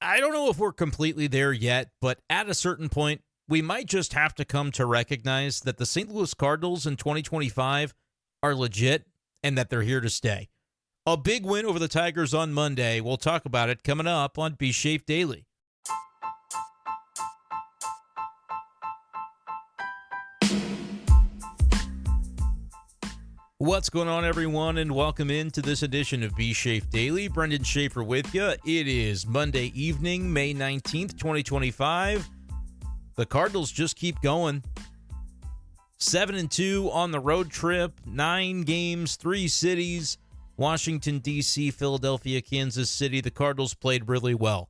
I don't know if we're completely there yet, but at a certain point, we might just have to come to recognize that the St. Louis Cardinals in 2025 are legit and that they're here to stay. A big win over the Tigers on Monday. We'll talk about it coming up on B-Schaeff Daily. What's going on, everyone, and welcome into this edition of B-Schaeff Daily. Brenden Schaeffer with you. It is Monday evening, May 19th, 2025. The Cardinals just keep going. 7-2 on the road trip, 9 games, 3 cities, Washington, D.C., Philadelphia, Kansas City. The Cardinals played really well.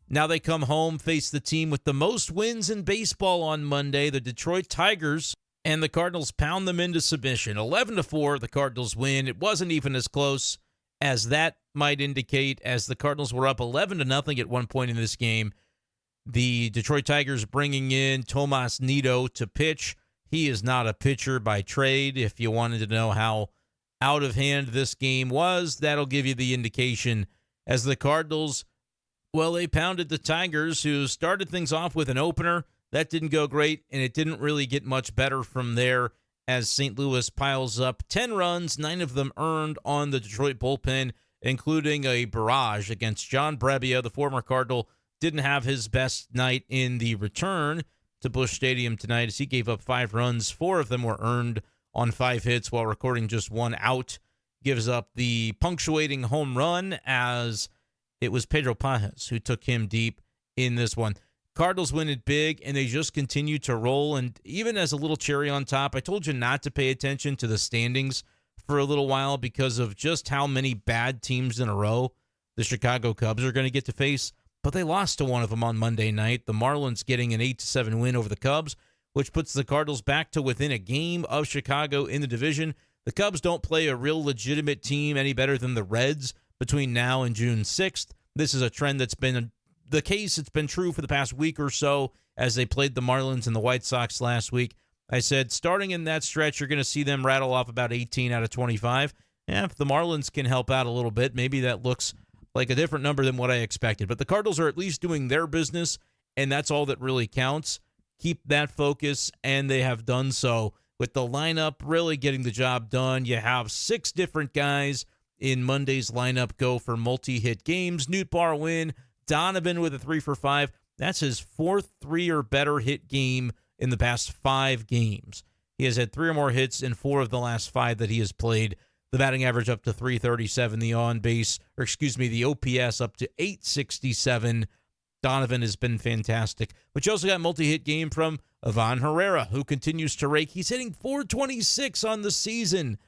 Now they come home, face the team with the most wins in baseball on Monday, the Detroit Tigers. And the Cardinals pound them into submission. 11-4, the Cardinals win. It wasn't even as close as that might indicate, as the Cardinals were up 11-0 at one point in this game. The Detroit Tigers bringing in Tomas Nido to pitch. He is not a pitcher by trade. If you wanted to know how out of hand this game was, that'll give you the indication. As the Cardinals, well, they pounded the Tigers, who started things off with an opener. That didn't go great, and it didn't really get much better from there as St. Louis piles up 10 runs, 9 of them earned on the Detroit bullpen, including a barrage against John Brebbia. The former Cardinal didn't have his best night in the return to Busch Stadium tonight, as he gave up 5 runs. 4 of them were earned on 5 hits while recording just 1 out. Gives up the punctuating home run, as it was Pedro Pages who took him deep in this one. Cardinals win it big, and they just continue to roll. And even as a little cherry on top, I told you not to pay attention to the standings for a little while because of just how many bad teams in a row the Chicago Cubs are going to get to face. But they lost to one of them on Monday night. The Marlins getting an 8-7 win over the Cubs, which puts the Cardinals back to within a game of Chicago in the division. The Cubs don't play a real legitimate team any better than the Reds between now and June 6th. This is a trend that's been the case. It's been true for the past week or so as they played the Marlins and the White Sox last week. I said, starting in that stretch, you're going to see them rattle off about 18 out of 25. Yeah, if the Marlins can help out a little bit, maybe that looks like a different number than what I expected. But the Cardinals are at least doing their business, and that's all that really counts. Keep that focus, and they have done so with the lineup really getting the job done. You have 6 different guys in Monday's lineup go for multi-hit games. Nootbaar win. Donovan with a 3 for 5. That's his 4th 3 or better hit game in the past 5 games. He has had 3 or more hits in 4 of the last 5 that he has played. The batting average up to 337. The the OPS up to 867. Donovan has been fantastic. But you also got multi-hit game from Ivan Herrera, who continues to rake. He's hitting 426 on the season.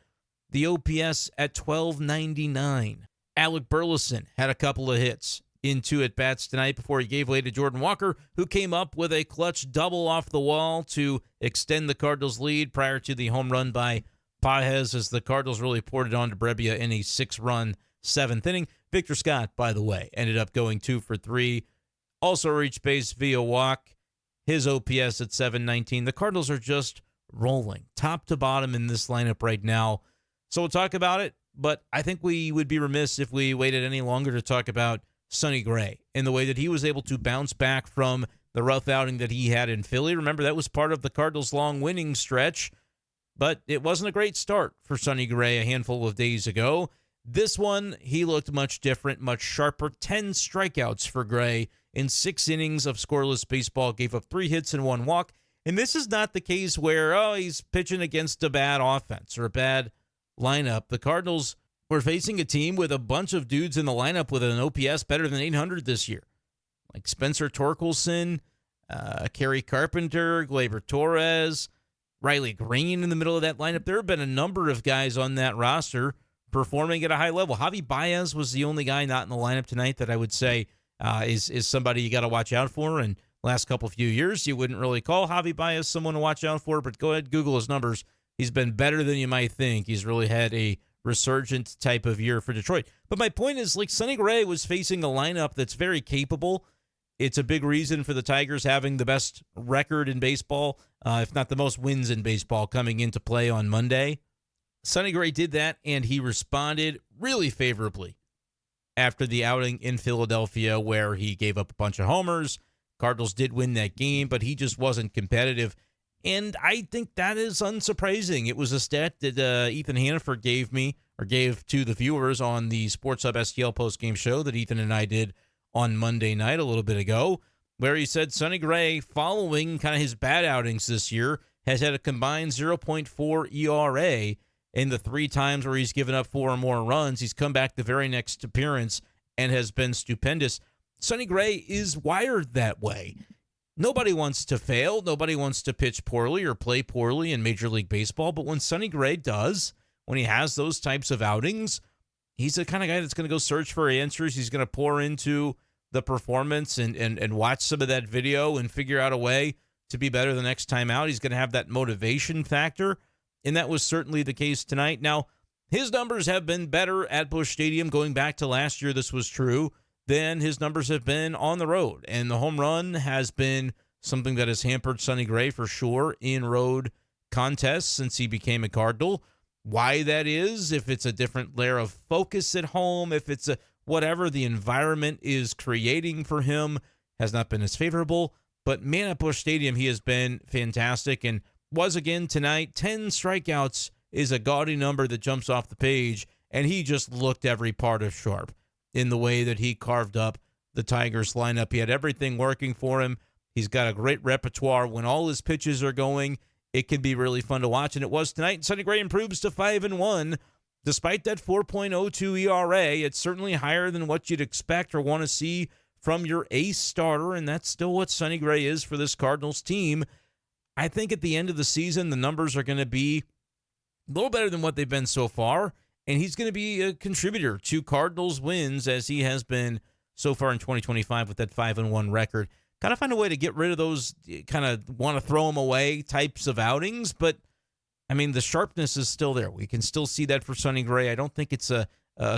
The OPS at 1299. Alec Burleson had a couple of hits in 2 at-bats tonight before he gave way to Jordan Walker, who came up with a clutch double off the wall to extend the Cardinals' lead prior to the home run by Pages, as the Cardinals really poured it on to Brebbia in a 6-run 7th inning. Victor Scott, by the way, ended up going 2 for 3. Also reached base via walk. His OPS at 719. The Cardinals are just rolling top to bottom in this lineup right now. So we'll talk about it, but I think we would be remiss if we waited any longer to talk about Sonny Gray in the way that he was able to bounce back from the rough outing that he had in Philly. Remember, that was part of the Cardinals' long winning stretch, but it wasn't a great start for Sonny Gray a handful of days ago. This one, he looked much different, much sharper. 10 strikeouts for Gray in 6 innings of scoreless baseball, gave up 3 hits and 1 walk. And this is not the case where, he's pitching against a bad offense or a bad lineup. The Cardinals were facing a team with a bunch of dudes in the lineup with an OPS better than 800 this year, like Spencer Torkelson, Kerry Carpenter, Gleyber Torres, Riley Green in the middle of that lineup. There have been a number of guys on that roster performing at a high level. Javi Baez was the only guy not in the lineup tonight that I would say is somebody you got to watch out for. And last few years, you wouldn't really call Javi Baez someone to watch out for, but go ahead, Google his numbers. He's been better than you might think. He's really had a resurgent type of year for Detroit. But my point is, like, Sonny Gray was facing a lineup that's very capable. It's a big reason for the Tigers having the best record in baseball, if not the most wins in baseball, coming into play on Monday. Sonny Gray did that, and he responded really favorably after the outing in Philadelphia where he gave up a bunch of homers. Cardinals did win that game, but he just wasn't competitive. And I think that is unsurprising. It was a stat that Ethan Hannaford gave to the viewers on the Sports Hub STL postgame show that Ethan and I did on Monday night a little bit ago, where he said Sonny Gray, following kind of his bad outings this year, has had a combined 0.4 ERA in the 3 times where he's given up 4 or more runs. He's come back the very next appearance and has been stupendous. Sonny Gray is wired that way. Nobody wants to fail. Nobody wants to pitch poorly or play poorly in Major League Baseball. But when Sonny Gray does, when he has those types of outings, he's the kind of guy that's going to go search for answers. He's going to pour into the performance and watch some of that video and figure out a way to be better the next time out. He's going to have that motivation factor, and that was certainly the case tonight. Now, his numbers have been better at Busch Stadium going back to last year. This was true. Then his numbers have been on the road, and the home run has been something that has hampered Sonny Gray for sure in road contests since he became a Cardinal. Why that is, if it's a different layer of focus at home, if it's a whatever the environment is creating for him, has not been as favorable. But man, at Busch Stadium, he has been fantastic and was again tonight. 10 strikeouts is a gaudy number that jumps off the page, and he just looked every part of sharp in the way that he carved up the Tigers lineup. He had everything working for him. He's got a great repertoire. When all his pitches are going, it can be really fun to watch, and it was tonight. Sonny Gray improves to 5-1. Despite that 4.02 ERA, it's certainly higher than what you'd expect or want to see from your ace starter, and that's still what Sonny Gray is for this Cardinals team. I think at the end of the season, the numbers are going to be a little better than what they've been so far, and he's going to be a contributor to Cardinals wins as he has been so far in 2025 with that 5-1 record. Got to find a way to get rid of those kind of want to throw them away types of outings, but I mean, the sharpness is still there. We can still see that for Sonny Gray. I don't think it's a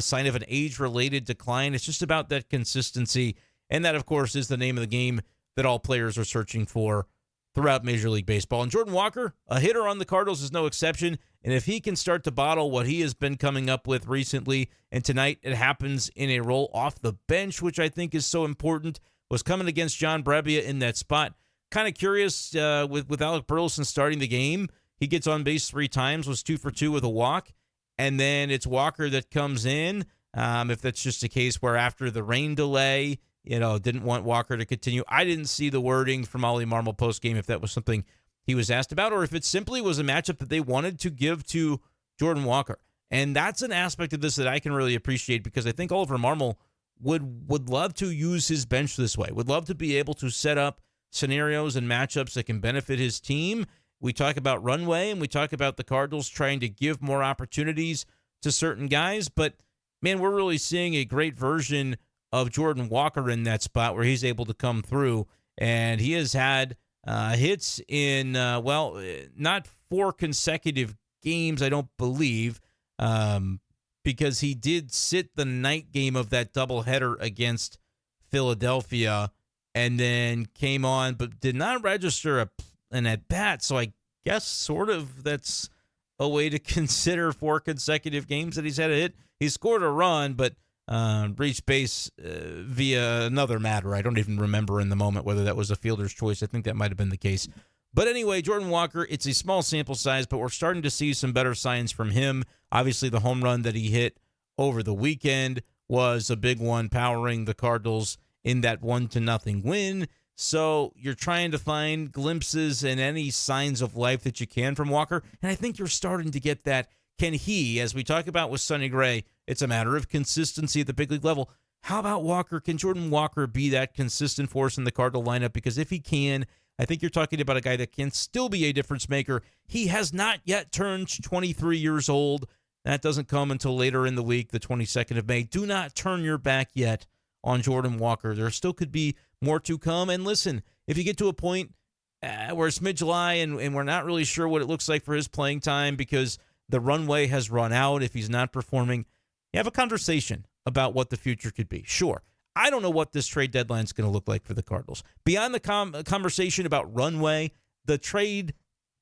sign of an age-related decline. It's just about that consistency, and that, of course, is the name of the game that all players are searching for throughout Major League Baseball. And Jordan Walker, a hitter on the Cardinals, is no exception. And if he can start to bottle what he has been coming up with recently, and tonight it happens in a role off the bench, which I think is so important, was coming against John Brebbia in that spot. Kind of curious with Alec Burleson starting the game. He gets on base 3 times, was 2 for 2 with a walk. And then it's Walker that comes in. If that's just a case where after the rain delay, didn't want Walker to continue. I didn't see the wording from Ollie Marmol postgame if that was something he was asked about, or if it simply was a matchup that they wanted to give to Jordan Walker. And that's an aspect of this that I can really appreciate, because I think Oliver Marmol would love to use his bench this way, would love to be able to set up scenarios and matchups that can benefit his team. We talk about runway, and we talk about the Cardinals trying to give more opportunities to certain guys, but man, we're really seeing a great version of Jordan Walker in that spot where he's able to come through, and he has had hits in, not 4 consecutive games, I don't believe, because he did sit the night game of that doubleheader against Philadelphia and then came on, but did not register an at-bat, so I guess sort of that's a way to consider 4 consecutive games that he's had a hit. He scored a run, but reached base via another matter. I don't even remember in the moment whether that was a fielder's choice. I think that might have been the case. But anyway, Jordan Walker, it's a small sample size, but we're starting to see some better signs from him. Obviously, the home run that he hit over the weekend was a big one, powering the Cardinals in that 1-0 win. So you're trying to find glimpses and any signs of life that you can from Walker, and I think you're starting to get that. Can he, as we talk about with Sonny Gray, it's a matter of consistency at the big league level. How about Walker? Can Jordan Walker be that consistent force in the Cardinal lineup? Because if he can, I think you're talking about a guy that can still be a difference maker. He has not yet turned 23 years old. That doesn't come until later in the week, the 22nd of May. Do not turn your back yet on Jordan Walker. There still could be more to come. And listen, if you get to a point where it's mid-July and we're not really sure what it looks like for his playing time because the runway has run out, if he's not performing, you have a conversation about what the future could be. Sure, I don't know what this trade deadline is going to look like for the Cardinals. Beyond the conversation about runway, the trade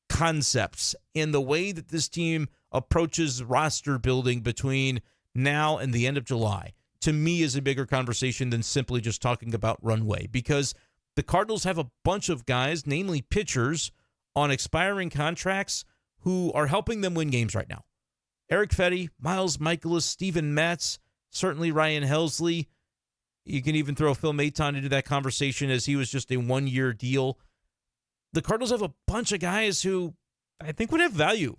concepts and the way that this team approaches roster building between now and the end of July, to me, is a bigger conversation than simply just talking about runway, because the Cardinals have a bunch of guys, namely pitchers, on expiring contracts who are helping them win games right now. Eric Fetty, Miles Michaelis, Steven Matz, certainly Ryan Helsley. You can even throw Phil Maton into that conversation, as he was just a one-year deal. The Cardinals have a bunch of guys who I think would have value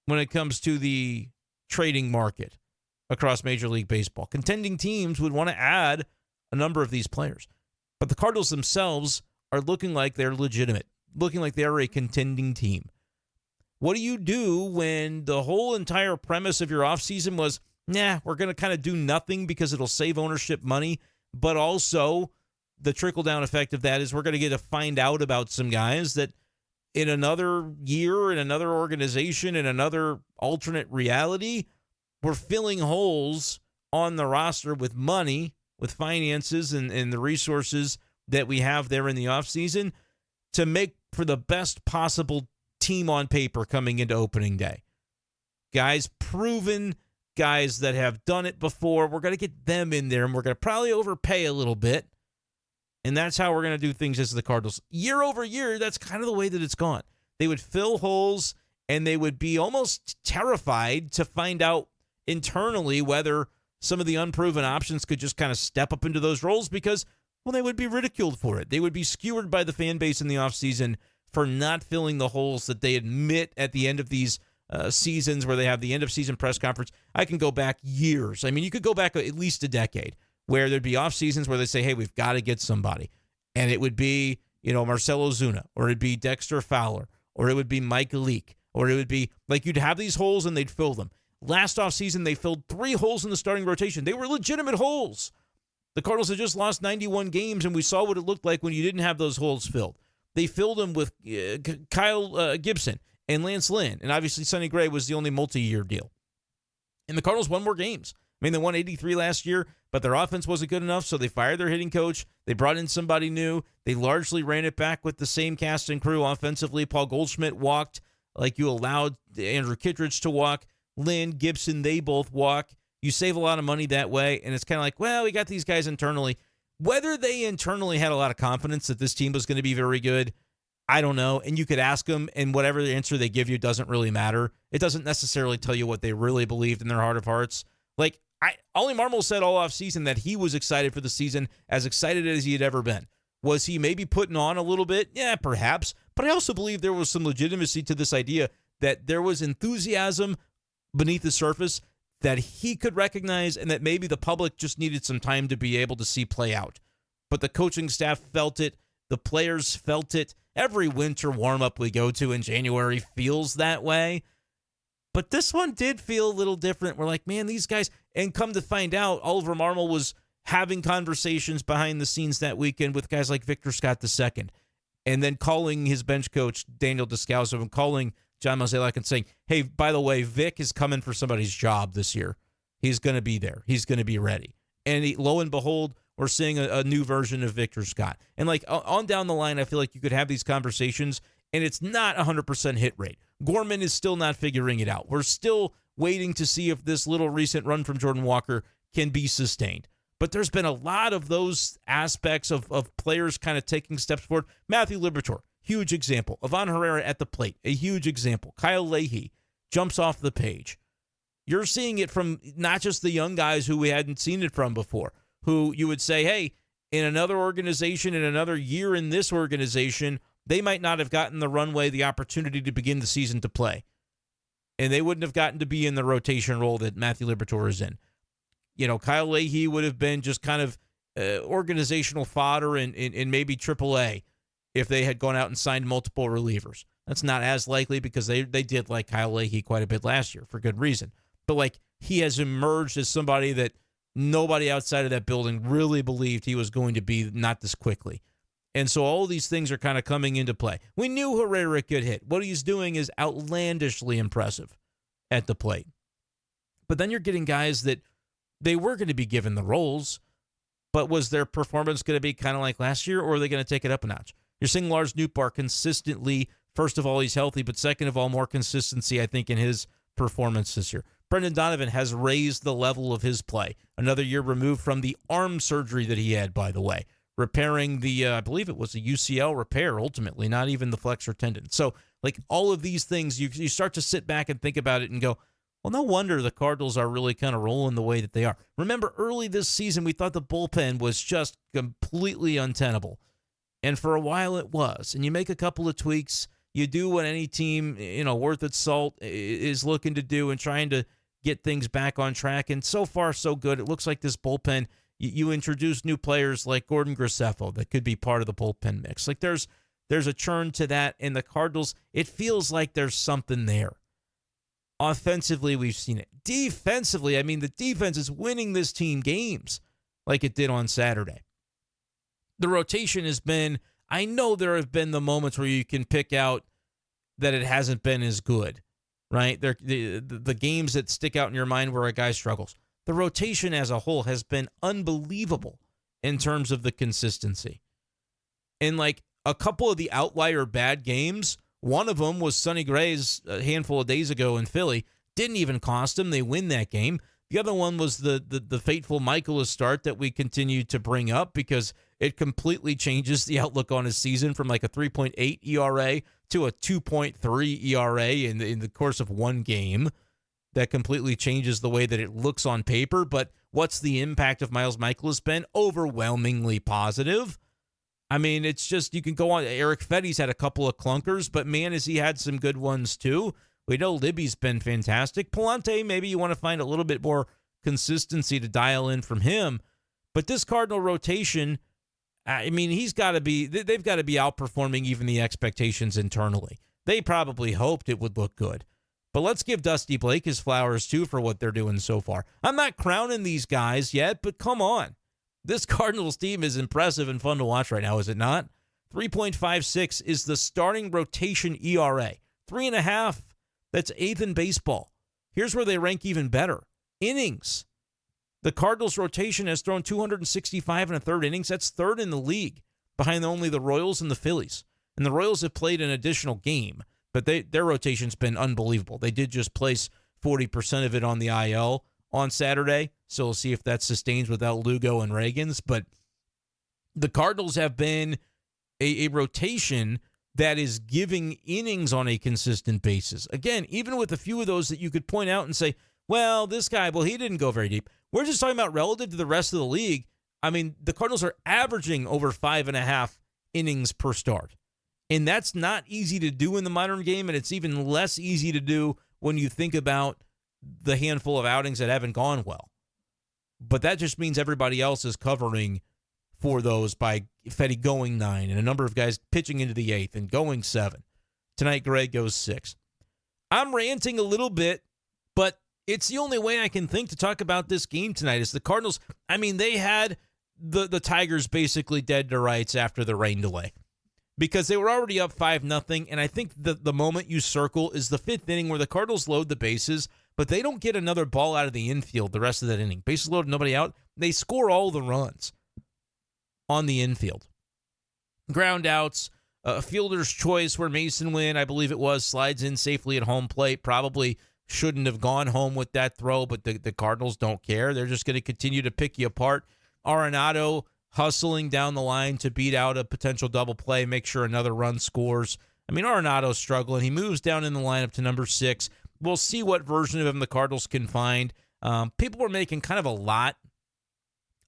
when it comes to the trading market across Major League Baseball. Contending teams would want to add a number of these players. But the Cardinals themselves are looking like they're legitimate, looking like they're a contending team. What do you do when the whole entire premise of your offseason was, we're going to kind of do nothing because it'll save ownership money, but also the trickle-down effect of that is we're going to get to find out about some guys that in another year, in another organization, in another alternate reality, we're filling holes on the roster with money, with finances and the resources that we have there in the offseason to make for the best possible team on paper coming into opening day. Guys proven, guys that have done it before, we're going to get them in there, and we're going to probably overpay a little bit. And that's how we're going to do things as the Cardinals. Year over year, that's kind of the way that it's gone. They would fill holes, and they would be almost terrified to find out internally whether some of the unproven options could just kind of step up into those roles because, well, they would be ridiculed for it. They would be skewered by the fan base in the offseason for not filling the holes that they admit at the end of these seasons where they have the end-of-season press conference. I can go back years. I mean, you could go back at least a decade where there'd be off seasons where they say, hey, we've got to get somebody. And it would be, Marcell Ozuna, or it'd be Dexter Fowler, or it would be Mike Leake, or it would be, like, you'd have these holes and they'd fill them. Last offseason, they filled 3 holes in the starting rotation. They were legitimate holes. The Cardinals had just lost 91 games, and we saw what it looked like when you didn't have those holes filled. They filled them with Kyle Gibson and Lance Lynn, and obviously Sonny Gray was the only multi-year deal. And the Cardinals won more games. I mean, they won 83 last year, but their offense wasn't good enough, so they fired their hitting coach. They brought in somebody new. They largely ran it back with the same cast and crew offensively. Paul Goldschmidt walked like you allowed Andrew Kittredge to walk. Lynn, Gibson, they both walk. You save a lot of money that way, and it's kind of like, well, we got these guys internally. Whether they internally had a lot of confidence that this team was going to be very good, I don't know. And you could ask them, and whatever the answer they give you doesn't really matter. It doesn't necessarily tell you what they really believed in their heart of hearts. Like, Ollie Marmol said all offseason that he was excited for the season, as excited as he had ever been. Was he maybe putting on a little bit? Yeah, perhaps. But I also believe there was some legitimacy to this idea that there was enthusiasm beneath the surface that he could recognize and that maybe the public just needed some time to be able to see play out. But the coaching staff felt it. The players felt it. Every winter warm-up we go to in January feels that way. But this one did feel a little different. We're like, man, these guys, and come to find out, Oliver Marmol was having conversations behind the scenes that weekend with guys like Victor Scott II, and then calling his bench coach, Daniel Descalso, and calling John Mozeliak and saying, hey, by the way, Vic is coming for somebody's job this year. He's going to be there. He's going to be ready. And lo and behold, we're seeing a new version of Victor Scott. And like on down the line, I feel like you could have these conversations, and it's not 100% hit rate. Gorman is still not figuring it out. We're still waiting to see if this little recent run from Jordan Walker can be sustained. But there's been a lot of those aspects of players kind of taking steps forward. Matthew Liberatore, huge example. Ivan Herrera at the plate, a huge example. Kyle Leahy jumps off the page. You're seeing it from not just the young guys who we hadn't seen it from before, who you would say, hey, in another organization, in another year in this organization, they might not have gotten the runway, the opportunity to begin the season to play. And they wouldn't have gotten to be in the rotation role that Matthew Liberatore is in. Kyle Leahy would have been just kind of organizational fodder in maybe AAA if they had gone out and signed multiple relievers. That's not as likely because they did like Kyle Leahy quite a bit last year for good reason. But he has emerged as somebody that nobody outside of that building really believed he was going to be, not this quickly. And so all these things are kind of coming into play. We knew Herrera could hit. What he's doing is outlandishly impressive at the plate. But then you're getting guys that they were going to be given the roles, but was their performance going to be kind of like last year, or are they going to take it up a notch? You're seeing Lars Nootbaar consistently, first of all, he's healthy, but second of all, more consistency, I think, in his performance this year. Brendan Donovan has raised the level of his play. Another year removed from the arm surgery that he had, by the way, repairing the, I believe it was a UCL repair, ultimately, not even the flexor tendon. So, like, all of these things, you start to sit back and think about it and go, well, no wonder the Cardinals are really kind of rolling the way that they are. Remember, early this season, we thought the bullpen was just completely untenable. And for a while it was. And you make a couple of tweaks. You do what any team, worth its salt is looking to do and trying to get things back on track. And so far, so good. It looks like this bullpen, you introduce new players like Gordon Graceffo that could be part of the bullpen mix. Like there's a churn to that. And the Cardinals, it feels like there's something there. Offensively, we've seen it. Defensively, I mean, the defense is winning this team games like it did on Saturday. The rotation has been, I know there have been the moments where you can pick out that it hasn't been as good, right? The games that stick out in your mind where a guy struggles. The rotation as a whole has been unbelievable in terms of the consistency. And like a couple of the outlier bad games, one of them was Sonny Gray's a handful of days ago in Philly. Didn't even cost him. They win that game. The other one was the fateful Michaelis start that we continue to bring up because it completely changes the outlook on his season from like a 3.8 ERA to a 2.3 ERA in the course of one game. That completely changes the way that it looks on paper. But what's the impact of Miles Michaelis been? Overwhelmingly positive. I mean, it's just, you can go on. Eric Fetty's had a couple of clunkers, but man, has he had some good ones too. We know Libby's been fantastic. Palante, maybe you want to find a little bit more consistency to dial in from him. But this Cardinal rotation, I mean, they've got to be outperforming even the expectations internally. They probably hoped it would look good. But let's give Dusty Blake his flowers too for what they're doing so far. I'm not crowning these guys yet, but come on. This Cardinals team is impressive and fun to watch right now, is it not? 3.56 is the starting rotation ERA. 3.5, that's 8th in baseball. Here's where they rank even better. Innings. The Cardinals rotation has thrown 265 and a third innings. That's 3rd in the league, behind only the Royals and the Phillies. And the Royals have played an additional game, but their rotation's been unbelievable. They did just place 40% of it on the IL on Saturday, so we'll see if that sustains without Lugo and Reagans. But the Cardinals have been a rotation that is giving innings on a consistent basis. Again, even with a few of those that you could point out and say, well, this guy, he didn't go very deep. We're just talking about relative to the rest of the league. I mean, the Cardinals are averaging over 5.5 innings per start. And that's not easy to do in the modern game, and it's even less easy to do when you think about the handful of outings that haven't gone well. But that just means everybody else is covering for those by Fetty going 9 and a number of guys pitching into the 8th and going 7. Tonight, Gray goes 6. I'm ranting a little bit, but it's the only way I can think to talk about this game tonight is the Cardinals. I mean, they had the Tigers basically dead to rights after the rain delay because they were already up 5-0, and I think the moment you circle is the 5th inning where the Cardinals load the bases, but they don't get another ball out of the infield the rest of that inning. Bases loaded, nobody out. They score all the runs on the infield. Ground outs, a fielder's choice where Mason Wynn, I believe it was, slides in safely at home plate. Probably shouldn't have gone home with that throw, but the Cardinals don't care. They're just going to continue to pick you apart. Arenado hustling down the line to beat out a potential double play, make sure another run scores. I mean, Arenado's struggling. He moves down in the lineup to number 6. We'll see what version of him the Cardinals can find. People were making kind of a lot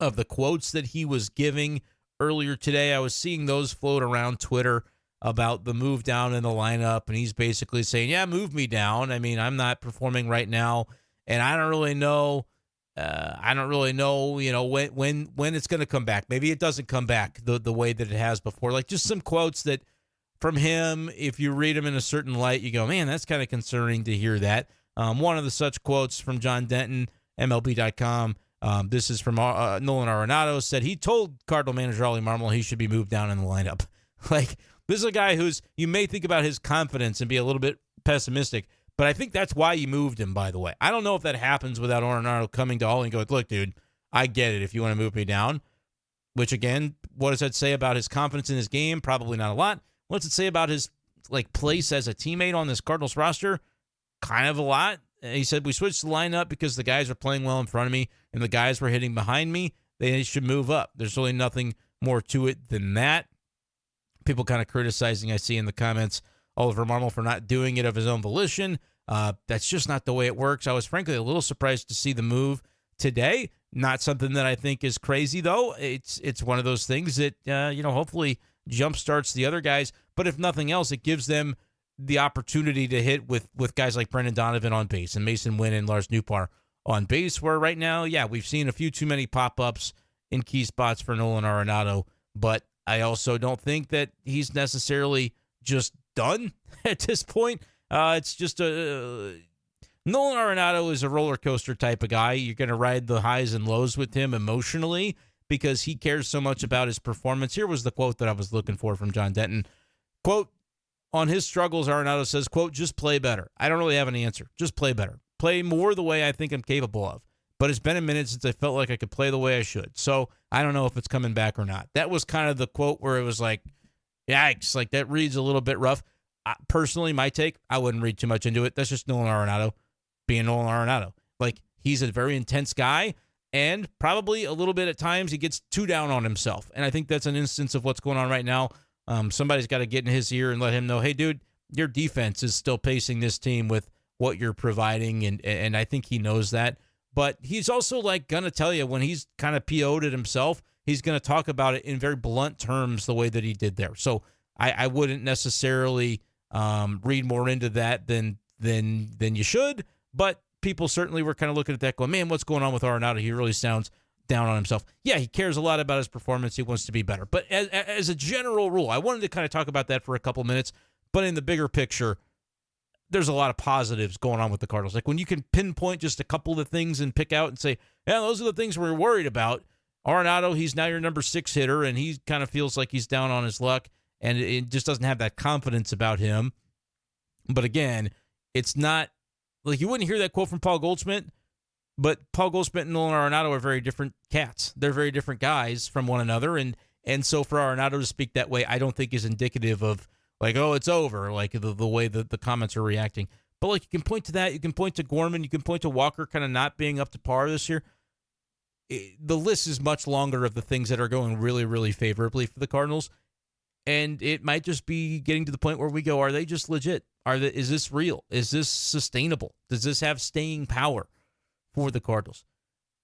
of the quotes that he was giving earlier today. I was seeing those float around Twitter about the move down in the lineup, and he's basically saying, yeah, move me down. I mean, I'm not performing right now, and I don't really know, when it's going to come back. Maybe it doesn't come back the way that it has before. Like just some quotes that from him, if you read them in a certain light, you go, man, that's kind of concerning to hear that. One of the such quotes from John Denton, MLB.com, this is from Nolan Arenado, said he told Cardinal manager Ollie Marmol he should be moved down in the lineup. Like, this is a guy who's, you may think about his confidence and be a little bit pessimistic, but I think that's why you moved him, by the way. I don't know if that happens without Arenado coming to Ollie and going, look, dude, I get it if you want to move me down. Which, again, what does that say about his confidence in his game? Probably not a lot. What does it say about his place as a teammate on this Cardinals roster? Kind of a lot. He said, we switched the lineup because the guys are playing well in front of me and the guys were hitting behind me. They should move up. There's really nothing more to it than that. People kind of criticizing, I see in the comments, Oliver Marmol for not doing it of his own volition. That's just not the way it works. I was frankly a little surprised to see the move today. Not something that I think is crazy, though. It's one of those things that, hopefully jumpstarts the other guys. But if nothing else, it gives them the opportunity to hit with guys like Brendan Donovan on base and Mason Wynn and Lars Nootbaar on base, where right now, yeah, we've seen a few too many pop-ups in key spots for Nolan Arenado, but I also don't think that he's necessarily just done at this point. It's just Nolan Arenado is a roller coaster type of guy. You're going to ride the highs and lows with him emotionally because he cares so much about his performance. Here was the quote that I was looking for from John Denton. Quote, on his struggles, Arenado says, quote, just play better. I don't really have an answer. Just play better. Play more the way I think I'm capable of. But it's been a minute since I felt like I could play the way I should. So I don't know if it's coming back or not. That was kind of the quote where it was like, yikes, like that reads a little bit rough. Personally, my take, I wouldn't read too much into it. That's just Nolan Arenado being Nolan Arenado. Like, he's a very intense guy, and probably a little bit at times he gets too down on himself. And I think that's an instance of what's going on right now. Somebody's got to get in his ear and let him know, hey, dude, your defense is still pacing this team with what you're providing, and I think he knows that. But he's also like going to tell you when he's kind of PO'd at himself, he's going to talk about it in very blunt terms the way that he did there. So I wouldn't necessarily read more into that than you should. But people certainly were kind of looking at that going, man, what's going on with Arenado? He really sounds down on himself. Yeah, he cares a lot about his performance. He wants to be better. But as a general rule, I wanted to kind of talk about that for a couple minutes. But in the bigger picture, there's a lot of positives going on with the Cardinals. Like when you can pinpoint just a couple of the things and pick out and say, yeah, those are the things we're worried about. Arenado, he's now your number 6 hitter, and he kind of feels like he's down on his luck, and it just doesn't have that confidence about him. But again, it's not like you wouldn't hear that quote from Paul Goldschmidt, but Paul Goldschmidt and Nolan Arenado are very different cats. They're very different guys from one another, and so for Arenado to speak that way, I don't think is indicative of like, oh, it's over, like the way that the comments are reacting. But like you can point to that, you can point to Gorman, you can point to Walker kind of not being up to par this year. The list is much longer of the things that are going really, really favorably for the Cardinals. And it might just be getting to the point where we go, are they just legit? Is this real? Is this sustainable? Does this have staying power for the Cardinals?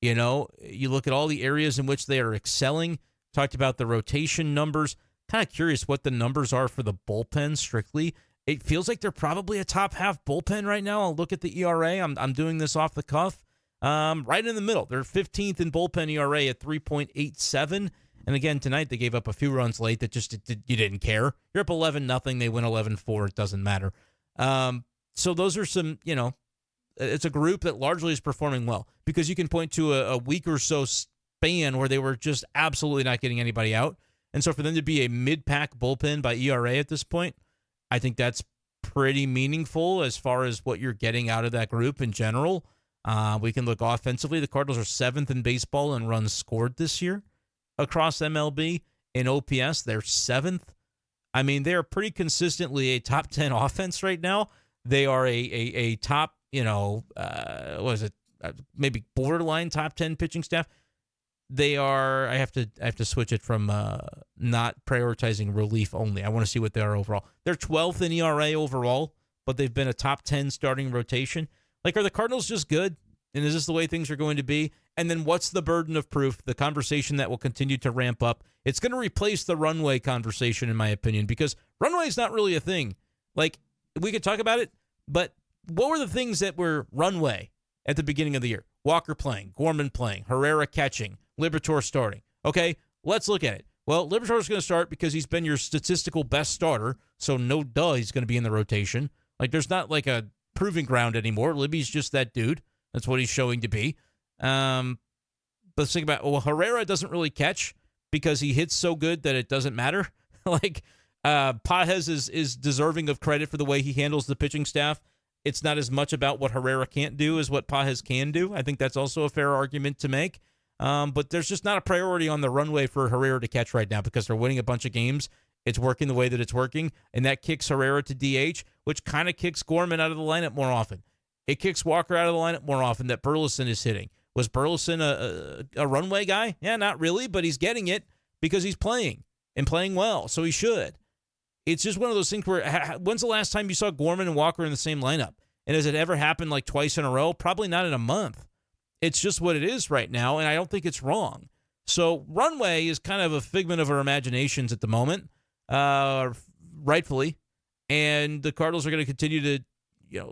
You know, you look at all the areas in which they are excelling. Talked about the rotation numbers. Kind of curious what the numbers are for the bullpen strictly. It feels like they're probably a top half bullpen right now. I'll look at the ERA. I'm doing this off the cuff. Right in the middle. They're 15th in bullpen ERA at 3.87. And again, tonight they gave up a few runs late that just you didn't care. You're up 11-0. They win 11-4. It doesn't matter. So those are some, it's a group that largely is performing well because you can point to a week or so span where they were just absolutely not getting anybody out. And so for them to be a mid-pack bullpen by ERA at this point, I think that's pretty meaningful as far as what you're getting out of that group in general. We can look offensively. The Cardinals are 7th in baseball in runs scored this year across MLB. In OPS, they're 7th. I mean, they are pretty consistently a top 10 offense right now. They are a top, maybe borderline top 10 pitching staff. They are, I have to switch it from not prioritizing relief only. I want to see what they are overall. They're 12th in ERA overall, but they've been a top 10 starting rotation. Like, are the Cardinals just good? And is this the way things are going to be? And then what's the burden of proof, the conversation that will continue to ramp up? It's going to replace the runway conversation, in my opinion, because runway is not really a thing. Like, we could talk about it, but what were the things that were runway at the beginning of the year? Walker playing, Gorman playing, Herrera catching, Liberatore starting. Okay, let's look at it. Well, Liberatore's going to start because he's been your statistical best starter, so no duh he's going to be in the rotation. Like, there's not like a proving ground anymore. Libby's just that dude. That's what he's showing to be. But let's think about, well, Herrera doesn't really catch because he hits so good that it doesn't matter. Like, Pages is deserving of credit for the way he handles the pitching staff. It's not as much about what Herrera can't do as what Pages can do. I think that's also a fair argument to make. But there's just not a priority on the runway for Herrera to catch right now because they're winning a bunch of games. It's working the way that it's working, and that kicks Herrera to DH, which kind of kicks Gorman out of the lineup more often. It kicks Walker out of the lineup more often that Burleson is hitting. Was Burleson a runway guy? Yeah, not really, but he's getting it because he's playing and playing well, so he should. It's just one of those things where when's the last time you saw Gorman and Walker in the same lineup? And has it ever happened like twice in a row? Probably not in a month. It's just what it is right now, and I don't think it's wrong. So runway is kind of a figment of our imaginations at the moment, rightfully. And the Cardinals are going to continue to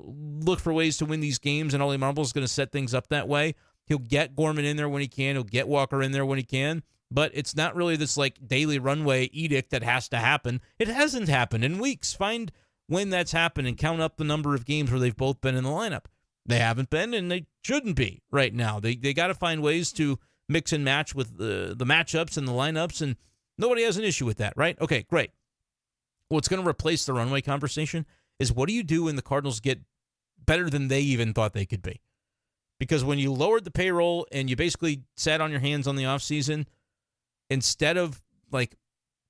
look for ways to win these games, and Ollie Marmol is going to set things up that way. He'll get Gorman in there when he can. He'll get Walker in there when he can. But it's not really this like daily runway edict that has to happen. It hasn't happened in weeks. Find when that's happened and count up the number of games where they've both been in the lineup. They haven't been, and they shouldn't be right now. They got to find ways to mix and match with the matchups and the lineups, and nobody has an issue with that, right? Okay, great. What's going to replace the runway conversation is what do you do when the Cardinals get better than they even thought they could be? Because when you lowered the payroll and you basically sat on your hands on the offseason, instead of like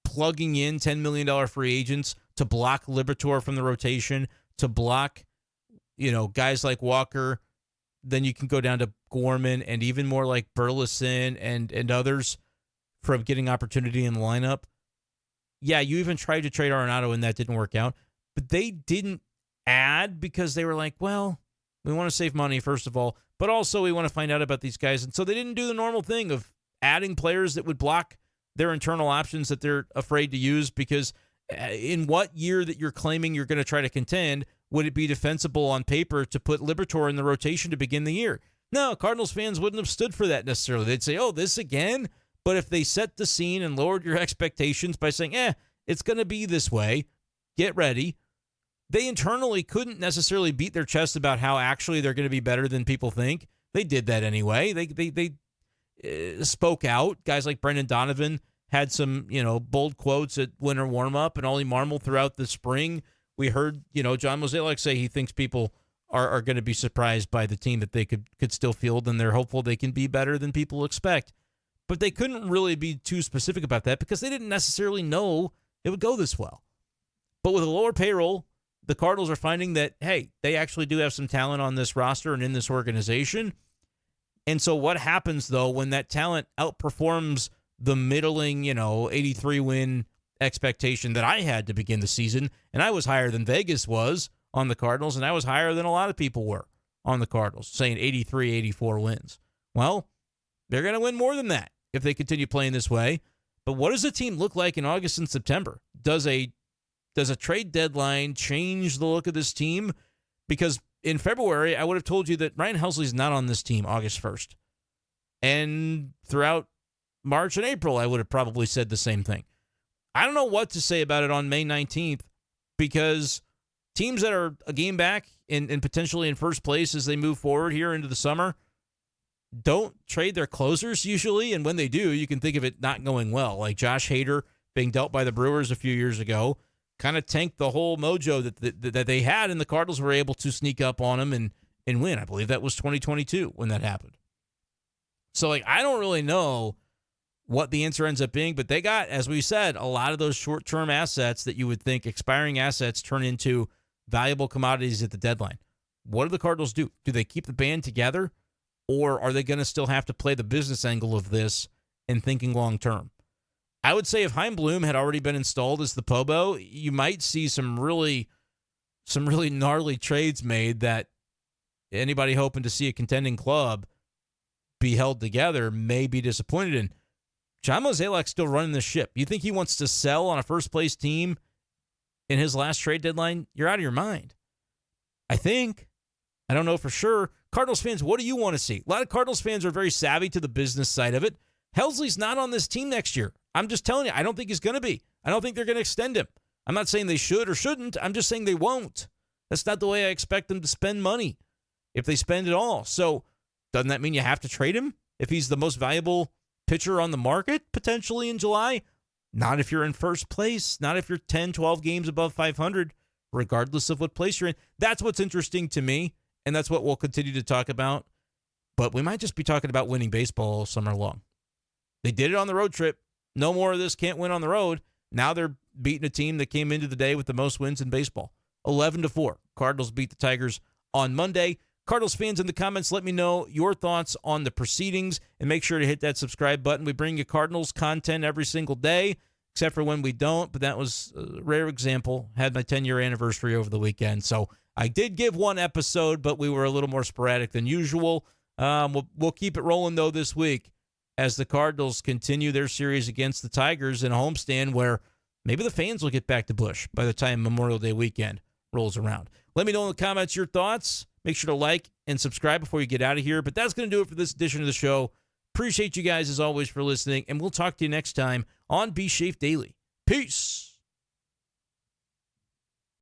plugging in $10 million free agents to block Liberatore from the rotation, to block, guys like Walker, then you can go down to Gorman and even more like Burleson and others from getting opportunity in the lineup. Yeah, you even tried to trade Arenado and that didn't work out. But they didn't add because they were like, well, we want to save money, first of all, but also we want to find out about these guys. And so they didn't do the normal thing of adding players that would block their internal options that they're afraid to use, because in what year that you're claiming you're going to try to contend would it be defensible on paper to put Liberatore in the rotation to begin the year? No, Cardinals fans wouldn't have stood for that necessarily. They'd say, oh, this again? But if they set the scene and lowered your expectations by saying, it's going to be this way, get ready, they internally couldn't necessarily beat their chest about how actually they're going to be better than people think. They did that anyway. They spoke out. Guys like Brendan Donovan had some, bold quotes at winter warm-up, and Ollie Marmol throughout the spring. We heard, John Mozeliak say he thinks people are going to be surprised by the team that they could still field, and they're hopeful they can be better than people expect. But they couldn't really be too specific about that because they didn't necessarily know it would go this well. But with a lower payroll, the Cardinals are finding that, hey, they actually do have some talent on this roster and in this organization. And so what happens, though, when that talent outperforms the middling, 83-win expectation that I had to begin the season, and I was higher than Vegas was on the Cardinals, and I was higher than a lot of people were on the Cardinals, saying 83, 84 wins. Well, they're going to win more than that if they continue playing this way. But what does the team look like in August and September? Does a trade deadline change the look of this team? Because in February, I would have told you that Ryan Helsley's not on this team August 1st. And throughout March and April, I would have probably said the same thing. I don't know what to say about it on May 19th, because teams that are a game back and potentially in first place as they move forward here into the summer don't trade their closers usually. And when they do, you can think of it not going well. Like Josh Hader being dealt by the Brewers a few years ago kind of tanked the whole mojo that they had, and the Cardinals were able to sneak up on them and win. I believe that was 2022 when that happened. So, I don't really know what the answer ends up being, but they got, as we said, a lot of those short-term assets that you would think expiring assets turn into valuable commodities at the deadline. What do the Cardinals do? Do they keep the band together, or are they going to still have to play the business angle of this and thinking long-term? I would say if Chaim Bloom had already been installed as the Pobo, you might see some really gnarly trades made that anybody hoping to see a contending club be held together may be disappointed in. John Mozeliak's still running the ship. You think he wants to sell on a first-place team in his last trade deadline? You're out of your mind. I think. I don't know for sure. Cardinals fans, what do you want to see? A lot of Cardinals fans are very savvy to the business side of it. Helsley's not on this team next year. I'm just telling you, I don't think he's going to be. I don't think they're going to extend him. I'm not saying they should or shouldn't. I'm just saying they won't. That's not the way I expect them to spend money, if they spend it all. So doesn't that mean you have to trade him if he's the most valuable pitcher on the market potentially in July? Not if you're in first place. Not if you're 10, 12 games above 500, regardless of what place you're in. That's what's interesting to me, and that's what we'll continue to talk about. But we might just be talking about winning baseball all summer long. They did it on the road trip. No more of this, can't win on the road. Now they're beating a team that came into the day with the most wins in baseball. 11-4. Cardinals beat the Tigers on Monday. Cardinals fans in the comments, let me know your thoughts on the proceedings, and make sure to hit that subscribe button. We bring you Cardinals content every single day, except for when we don't, but that was a rare example. Had my 10-year anniversary over the weekend, so I did give one episode, but we were a little more sporadic than usual. We'll keep it rolling, though, this week as the Cardinals continue their series against the Tigers in a homestand where maybe the fans will get back to Busch by the time Memorial Day weekend rolls around. Let me know in the comments your thoughts. Make sure to like and subscribe before you get out of here. But that's going to do it for this edition of the show. Appreciate you guys, as always, for listening, and we'll talk to you next time on B-Schaeff Daily. Peace.